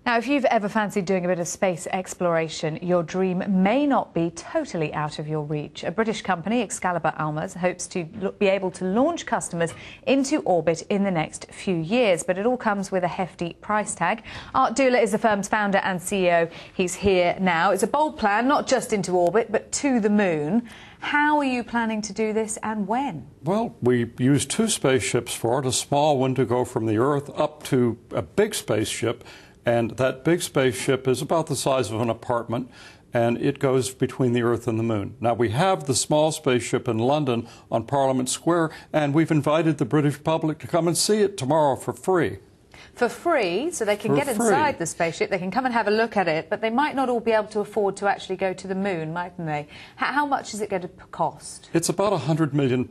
Now, if you've ever fancied doing a bit of space exploration, your dream may not be totally out of your reach. A British company, Excalibur Almaz, hopes to be able to launch customers into orbit in the next few years, but it all comes with a hefty price tag. Art Dula is the firm's founder and CEO. He's here now. It's a bold plan, not just into orbit, but to the moon. How are you planning to do this and when? Well, we use two spaceships for it, a small one to go from the Earth up to a big spaceship. And that big spaceship is about the size of an apartment, and it goes between the Earth and the Moon. Now, we have the small spaceship in London on Parliament Square, and we've invited the British public to come and see it tomorrow for free. For free, so they can get inside the spaceship, they can come and have a look at it, but they might not all be able to afford to actually go to the Moon, mightn't they? How much is it going to cost? It's about £100 million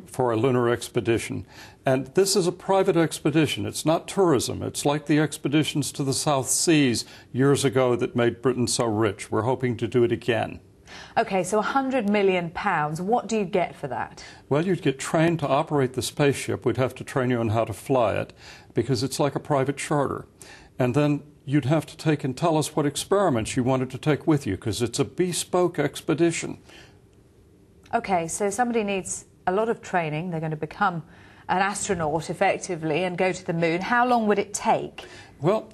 for a lunar expedition. And this is a private expedition. It's not tourism. It's like the expeditions to the South Seas years ago that made Britain so rich. We're hoping to do it again. OK, so £100 million. What do you get for that? Well, you'd get trained to operate the spaceship. We'd have to train you on how to fly it, because it's like a private charter. And then you'd have to take and tell us what experiments you wanted to take with you, because it's a bespoke expedition. OK, so somebody needs a lot of training. They're going to become an astronaut, effectively, and go to the Moon. How long would it take? Well,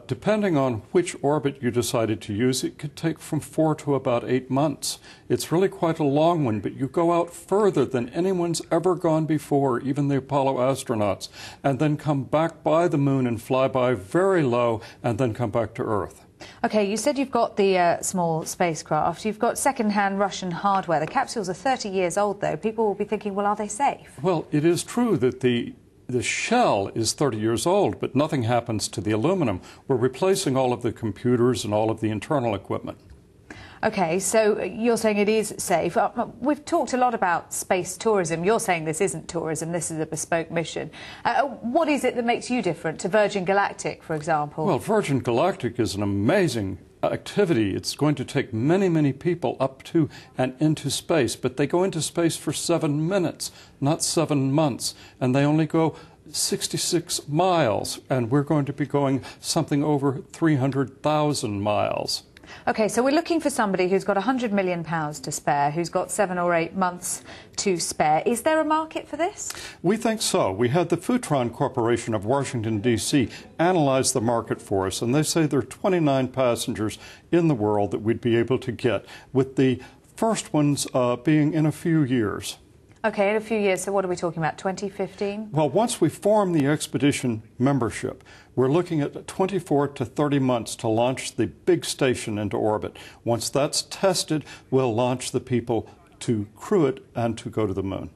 depending on which orbit you decided to use, it could take from 4 to about 8 months. It's really quite a long one, but you go out further than anyone's ever gone before, even the Apollo astronauts, and then come back by the Moon and fly by very low, and then come back to Earth. OK, you said you've got the small spacecraft. You've got second-hand Russian hardware. The capsules are 30 years old, though. People will be thinking, well, are they safe? Well, it is true that the shell is 30 years old, but nothing happens to the aluminum. We're replacing all of the computers and all of the internal equipment. OK, so you're saying it is safe. We've talked a lot about space tourism. You're saying this isn't tourism, this is a bespoke mission. What is it that makes you different to Virgin Galactic, for example? Well, Virgin Galactic is an amazing activity. It's going to take many, many people up to and into space, but they go into space for 7 minutes, not 7 months, and they only go 66 miles, and we're going to be going something over 300,000 miles. OK, so we're looking for somebody who's got £100 million to spare, who's got 7 or 8 months to spare. Is there a market for this? We think so. We had the Futron Corporation of Washington, D.C. analyze the market for us, and they say there are 29 passengers in the world that we'd be able to get, with the first ones being in a few years. OK, in a few years. So what are we talking about, 2015? Well, once we form the expedition membership, we're looking at 24 to 30 months to launch the big station into orbit. Once that's tested, we'll launch the people to crew it and to go to the Moon.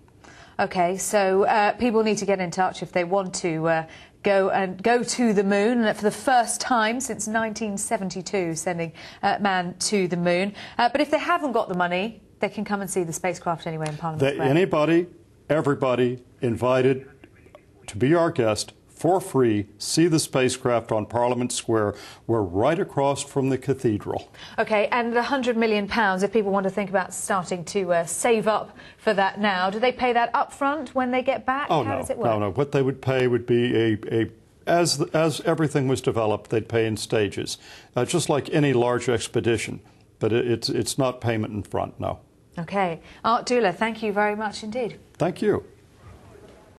OK, so people need to get in touch if they want to go to the Moon for the first time since 1972, sending man to the Moon. But if they haven't got the money, they can come and see the spacecraft anyway in Parliament Square. Anybody, everybody invited to be our guest for free, see the spacecraft on Parliament Square. We're right across from the cathedral. OK, and the £100 million, if people want to think about starting to save up for that now, do they pay that up front when they get back? How does it work? No. What they would pay would be as everything was developed, they'd pay in stages, just like any large expedition. But it's not payment in front, no. OK. Art Dula, thank you very much indeed. Thank you.